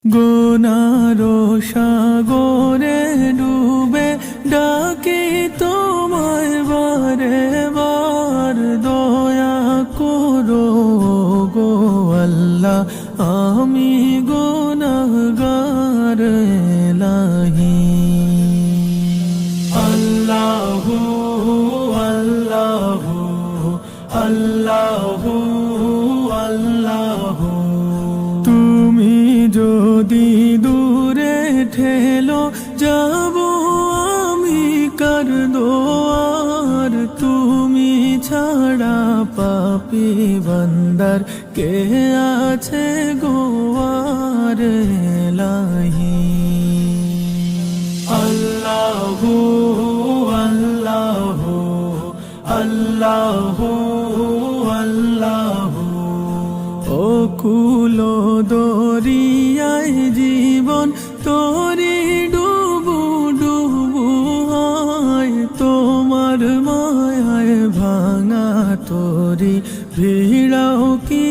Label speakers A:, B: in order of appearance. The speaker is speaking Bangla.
A: গুনারো সাগরে ডুবে ডাকি তোমায় বারে বার, দয়া করো গো আল্লাহ, আমি গুনাহগার এলাহি। আল্লাহু আল্লাহু আল্লাহু আল্লাহু, তুমি যদি দূরে ঠেলো যাব আমি কার দোয়ার, তুমি ছাড়া পাপী বান্দার কে আছে গোয়ার এলাহি। আল্লাহু আল্লাহু আল্লাহু আল্লাহু, অকুল দরিয়ায় জীবন তোরি ডুবু ডুবু হয়, তোমার মায়ায় ভাঙা তোরি ভিড়াও কি